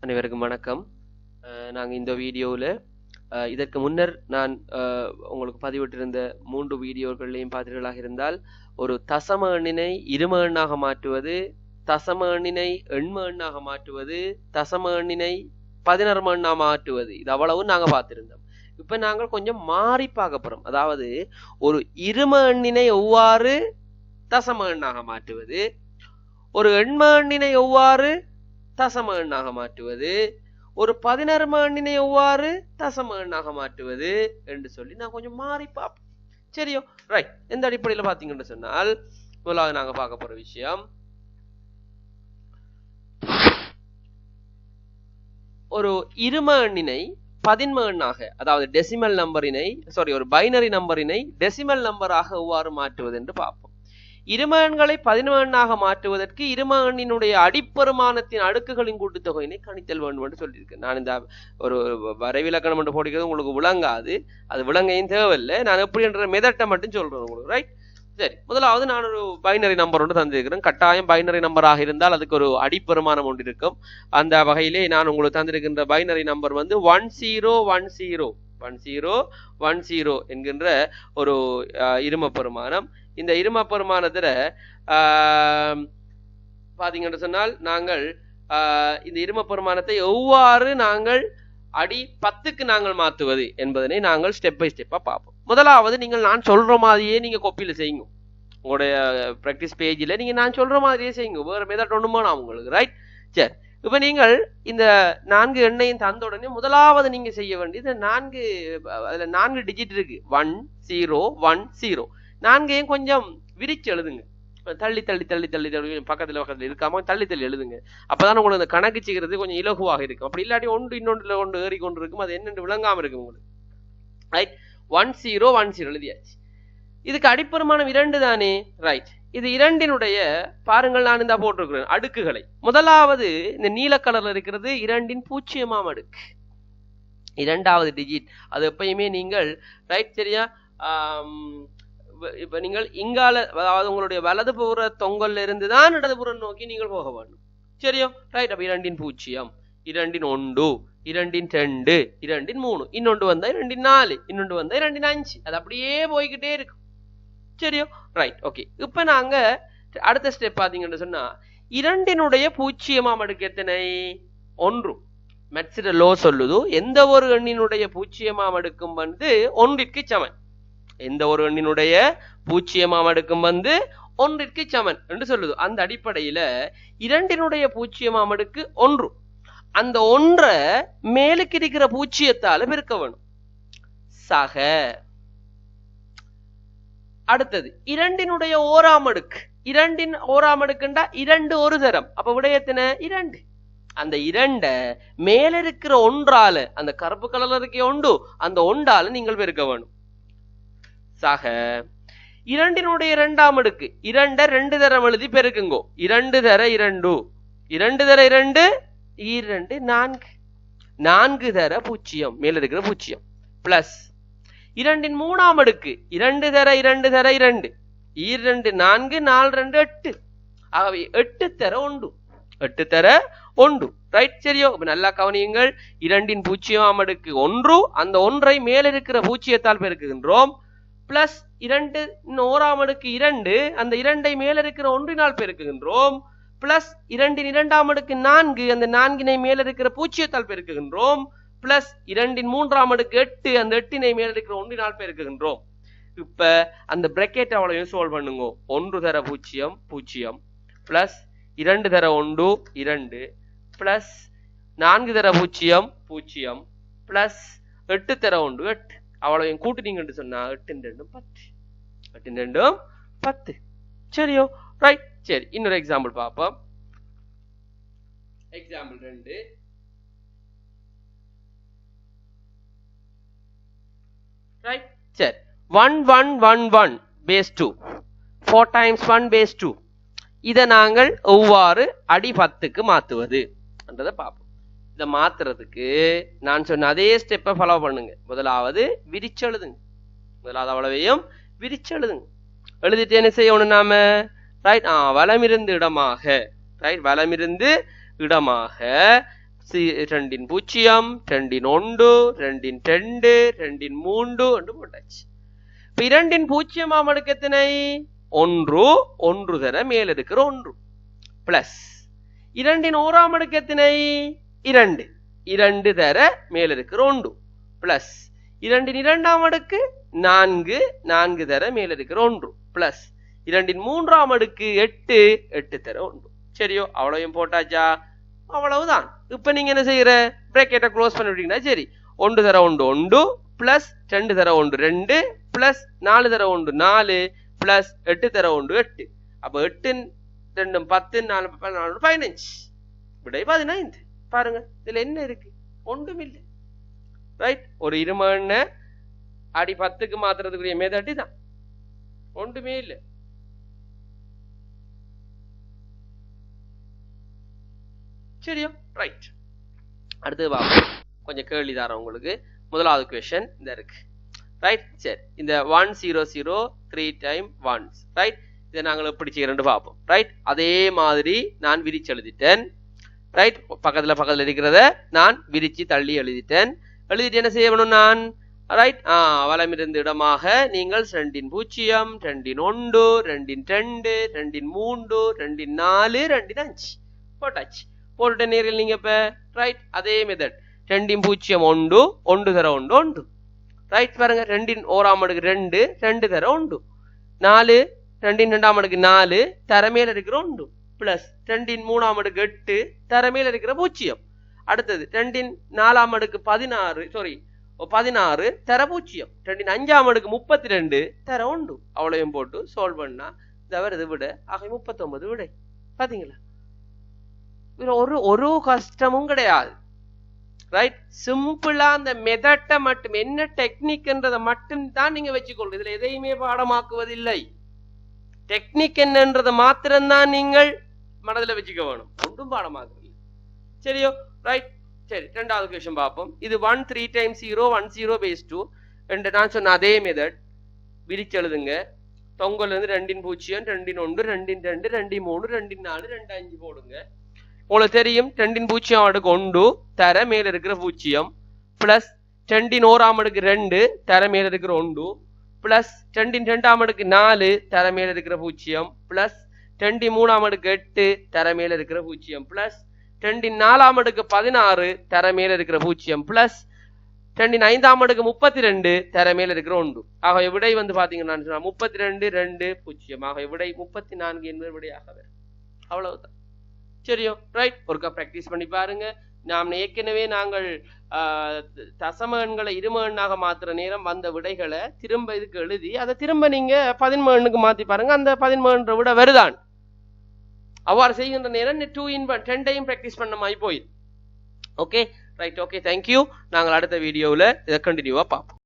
அனைவருக்கும் வணக்கம். நாங்கள் இந்த வீடியோவில் இதற்கு முன்னர் நான் உங்களுக்கு பதிவிட்டிருந்த 3 வீடியோக்களையும் பார்த்தீர்களாக இருந்தால், ஒரு தசம எண்ணினை இரும எண்ணாக மாற்றுவது, தசம எண்ணினை எண்ம எண்ணாக மாற்றுவது, தசம எண்ணினை 16 எண்ணாக மாற்றுவது, இது அவ்வளவு நாங்கள் பார்த்திருந்தோம். இப்போ நாங்கள் கொஞ்சம் மாறி பார்க்க போகிறோம். அதாவது ஒரு இரும எண்ணினை எவ்வாறு தசம எண்ணாக மாற்றுவது, ஒரு எண்ம எண்ணினை எவ்வாறு தசம எண்ணாக மாற்றுவது, ஒரு 16 எண்ணினை எவ்வாறு தசம எண்ணாக மாற்றுவது என்று சொல்லி நான் கொஞ்சம் மாறி பார்ப்போம். சரியோ, ரைட். எந்த அடிப்படையில் பார்த்தீங்கன்னு சொன்னால், முதலாவது நாங்க பார்க்க போற விஷயம், ஒரு இரும எண்ணினை 11 எண்ணாக, அதாவது டெசிமல் நம்பரினை, ஒரு பைனரி நம்பரினை டெசிமல் நம்பராக எவ்வாறு மாற்றுவது என்று பார்ப்போம். இரும எண்களை 11 எண்ணாக மாற்றுவதற்கு இரும எண்ணினுடைய அடிப்பெருமானத்தின் அடுக்குகளின் கூட்டுத்தொகையினை கணித்தல் வேண்டும் என்று சொல்லியிருக்கேன். நான் இந்த ஒரு வரைவிலக்கணம் என்று போடுகிறது உங்களுக்கு விளங்காது, அது விளங்கையும் தேவையில்லை. நான் எப்படி என்ற மெதட்டை மட்டும் சொல்றேன் உங்களுக்கு, ரைட்? சரி, முதலாவது நான் ஒரு பைனரி நம்பர் ஒன்று தந்திருக்கிறேன். கட்டாயம் பைனரி நம்பராக இருந்தால் அதுக்கு ஒரு அடிப்பெருமானம் ஒன்று இருக்கும். அந்த வகையிலே நான் உங்களுக்கு தந்திருக்கின்ற பைனரி நம்பர் வந்து 1010 என்கின்ற ஒரு இரும பெருமானம். இந்த இரும பெருமானத்துல பாத்தீங்கன்னு சொன்னால், நாங்கள் இந்த இரும பெருமானத்தை எவ்வாறு நாங்கள் அடி 10க்கு நாங்கள் மாற்றுவது என்பதனை நாங்கள் ஸ்டெப் பை ஸ்டெப்பா பார்ப்போம். முதலாவது, நீங்கள் நான் சொல்ற மாதிரியே நீங்க காப்பியில செய்யுங்க. உங்களுடைய பிராக்டிஸ் பேஜில் நீங்க நான் சொல்ற மாதிரியே செய்யுங்க, வேற மெத்தட் ஒண்ணுமா நான் உங்களுக்கு, ரைட்? சரி, இப்ப நீங்கள் இந்த 4 எண்ணையும் தந்த உடனே முதலாவது நீங்க செய்ய வேண்டியது, 4 டிஜிட் இருக்கு, 1010. 4ஐயும் கொஞ்சம் விரிச்சு எழுதுங்க. தள்ளி பக்கத்துல இருக்காம தள்ளி எழுதுங்க. அப்பதான் உங்களுக்கு இந்த கணக்கு செய்கிறது கொஞ்சம் இலகுவாக இருக்கும். அப்படி இல்லாட்டி ஒன்று இன்னொன்றுல ஒன்று ஏறிக்கொண்டு இருக்கும், அது என்னென்று விளங்காம இருக்கும் உங்களுக்கு, ரைட்? 1010 எழுதியாச்சு. இதுக்கு அடிப்பெருமானம் 2 தானே, ரைட்? இது 2னுடைய பாருங்கள், நான் இந்த போட்டிருக்கிறேன் அடுக்குகளை. முதலாவது இந்த நீல கலர்ல இருக்கிறது 2ன் 0ஆம் அடுக்கு, 2வது டிஜிட். அது எப்பயுமே நீங்கள், ரைட், சரியா? இப்ப நீங்கள் இங்கால, அதாவது உங்களுடைய வலது புற தொங்கல்ல இருந்துதான் இடதுபுறம் நோக்கி நீங்கள் போக வேண்டும். சரியோ, ரைட்? அப்ப 2ன் 0, 2ன் 1, 2ன் 2, 2ன் 3, இன்னொன்று வந்தா 2ன் 4, இன்னொன்று வந்தா 2ன் 5. அது அப்படியே போய்கிட்டே இருக்கும். சரியோ, ரைட், ஓகே. இப்ப நாங்க அடுத்த ஸ்டெப் பாத்தீங்கன்னு சொன்னா, 2னுடைய 0ஆம் அடுக்கு எத்தனை? 1. மெட்ஸிட லோ சொல்லுது, எந்த ஒரு எண்ணினுடைய 0ஆம் அடுக்கும் வந்து 1ற்கு சமன். எந்த ஒரு எண்ணினுடைய 0ஆம் அடுக்கும் வந்து 1ற்கு சமன் என்று சொல்லுது. அந்த அடிப்படையில 2னுடைய 0ஆம் அடுக்கு 1. அந்த 1 மேலுக்கு இருக்கிற 0ஆல பெருக்க வேணும். சக. அடுத்தது 2னுடைய 1ஆம் அடுக்கு. 2ன் 1ஆம் அடுக்குண்டா 2 ஒரு தரம். அப்ப விடை எத்தனை? 2. அந்த 2 மேல இருக்கிற 1ஆல, அந்த கருப்பு கலர்ல இருக்க 1, அந்த 1ஆல நீங்கள் பெருக்க வேணும். சக 2னுடைய 2ஆம் அடுக்கு. 2 2 தரம் எழுதி பெருக்குங்கோ. 2 தர 2, 2 தர 2, 2 4, 4 தர 0, மேல இருக்கிற 0, பிளஸ் 2ன் 3ஆம் அடுக்கு. 2 தர 2 தர 2, 2 4, 4 2 8. ஆகவே 8 தர 1, 8 தர 1, ரைட்? சரியோ, நல்லா கவனியுங்கள். 2ன் 0ஆம் அடுக்கு 1, அந்த 1ஐ மேல இருக்கிற 0ஆல் பெருக்குகின்றோம். பிளஸ் 2ன் 1ஆம் அடுக்கு 2, அந்த 2ஐ மேல இருக்கிற 1னால் பெருக்குகின்றோம். பிளஸ் 2ன் 2ஆம் அடுக்கு 4, அந்த 4னை மேல இருக்கிற 0ஆல் பெருக்குகின்றோம். பிளஸ் 2ன் 3ஆம் அடுக்கு 8, அந்த 8னை மேல இருக்கிற 1னால் பெருக்குகின்றோம். இப்ப அந்த பிரக்கெட் அவ்வளவு சால்வ் பண்ணுங்க. 1 தர 0 0, பிளஸ் 2 தர 1 2, பிளஸ் 4 தர 0 0, பிளஸ் 8 தர 1 8. அவ்வளவு கூட்டுனீங்கன்னு சொன்னா 8 2 10, 8 2 10. சரியோ, ரைட்? சரி, இன்னொரு எக்ஸாம்பிள் பார்ப்போம். எக்ஸாம்பிள் 2. ரைட்? சரி, 1111 base 2, 4 times 1 base 2. இதை நாங்கள் எவ்வாறு அடி 10க்கு மாத்துவது என்றதை பார்ப்போம். இதை மாத்துறதுக்கு நான் சொன்ன அதே ஸ்டெப்பை ஃபாலோ பண்ணுங்க. முதலாவது விரிச்செழுதுங்க. முதலாவது அவ்வளவையும் விரிச்செழுதுங்க. எழுதிட்டு என்ன செய்யணும் நாம? ரைட், வலமிருந்து இடமாக, ரைட், வலமிருந்து இடமாக 2 0 2 1 2 2 2 3 என்று போட்டாச்சு. இப்ப 2 0 அடுக்கு எத்தனை 1 1 தர மேல இருக்கிற 1 பிளஸ் 2 1 அடுக்கு எத்தனை 2 2 தர மேல இருக்கிற 1 பிளஸ் 2 2 அடுக்கு 4 4 தர மேல இருக்கிற 1 பிளஸ் 2 3 அடுக்கு 8 8 தர 1. சரியோ, அவ்வளவையும் போட்டாச்சா? அவ்வளவுதான். இப்ப நீங்க என்ன செய்யற, பிரேக்கெட்டை க்ளோஸ் பண்ணிட்டீங்கன்னா சரி, 1 தர 1 1 பிளஸ் 2 தர 1 2 பிளஸ் 4 தர 1 4 பிளஸ் 8 தர 1 8. அப்ப 8 2 10 4 4 15 விடை 15. பாருங்க இதுல என்ன இருக்கு, ஒன்றும் இல்லை. ரைட், ஒரு இருமண்ண அடி 10க்கு மாத்துறதுக்குரிய மெத்தட் தான், ஒன்றுமே இல்லை. சரியா? ரைட், அடுத்தது பாப்போம். கொஞ்சம் கேள்வி தரேன் உங்களுக்கு. முதலாவது क्वेश्चन இந்த இருக்கு. ரைட், சரி, இந்த 1 0 0 3 டைம் 1s. ரைட், இதை நாங்கள் எப்படி செய்யறோம்னு பார்ப்போம். ரைட், அதே மாதிரி நான் விரிச்சு எழுதிட்டேன். ரைட், பக்கத்துல இருக்கிறத நான் விரிச்சு தள்ளி எழுதிட்டேன். எழுதிட்டு என்ன செய்யணும் நான்? ரைட், வலமிருந்து இடமாக நீங்கள் 2 0 2 1 2 2 2 3 2 4 2 5 போட்டாச்சு. போட்டுட்ட நேரில் நீங்க இப்ப ரைட் அதே மெத்தட் 2 0 1 1 தர 1 1. ரைட், பாருங்க 2 1 அடுக்கு 2 2 தர 1 4 2 2 அடுக்கு 4 தர மேல இருக்கிற 1 பிளஸ் 2 3 அடுக்கு 8 தர மேல இருக்கிற 0. அடுத்தது 2 4 அடுக்கு 16 சாரி 16 தர 0. 2 5 அடுக்கு 32 தர 1. அவ்வளவையும் போட்டு சால்வ் பண்ணா இது விட ஆக 39 விடை. பாத்தீங்களா? ஒரு கஷ்டமும் கிடையாது. ரைட், சிம்பிளா அந்த மெத்தட்டை மட்டும், என்ன டெக்னிக்ன்றதை மட்டும் தான் நீங்க வச்சுக்கொள்ளும். இதுல எதையுமே பாடமாக்குவதில்லை. டெக்னிக் என்னன்றதை மாத்திரம்தான் நீங்கள் மனதில் வச்சுக்க வேணும், ஒன்றும் பாடமாக்குவதில்லை. சரியோ? ரைட், சரி, ரெண்டாவது கொஸ்டின் பார்ப்போம். இது 1 3 டைம்ஸ் 0 1 0 base 2 ரெண்டு நான் சொன்ன அதே மெத்தட் விரிச்சு எழுதுங்க. தொங்கல் இருந்து 2 0 2 1 2 2 2 3 2 4 2 5 போடுங்க. உங்களுக்கு தெரியும் 2 0 அடுக்கு 1 தர மேல இருக்கிற 0 பிளஸ் 2 1 அடுக்கு 2 தர மேல இருக்கிற 1 பிளஸ் 2 2 அடுக்கு 4 தர மேல இருக்கிற 0 பிளஸ் 2 3 அடுக்கு 8 தர மேல இருக்கிற 0 பிளஸ் 2 4 அடுக்கு 16 தர மேல இருக்கிற 0 பிளஸ் 2 5 அடுக்கு 32 தர மேல இருக்கிற 1. ஆக விடை வந்து பாத்தீங்கன்னா 32 2 0. ஆக விடை 34 என்பது விடையாக வரும். அவ்வளவுதான். சரியோ? ரைட், ஒருக்கா பிராக்டிஸ் பண்ணி பாருங்க. நாம் ஏற்கனவே நாங்கள் தசம எண்களை இரும எண்ணாக மாத்துற நேரம் வந்த விடைகளை திரும்ப இதுக்கு எழுதி அதை திரும்ப நீங்க 13 எண்ணுக்கு மாத்தி பாருங்க. அந்த 13 விட வருதான். அவ்வாறு செய்கின்ற நேரம் 2 in 1 10 டைம் பிராக்டிஸ் பண்ண மாதிரி போயிடும். Okay, right, okay, thank you. நாங்கள் அடுத்த வீடியோவில் இதை கண்டினியூவா பார்ப்போம்.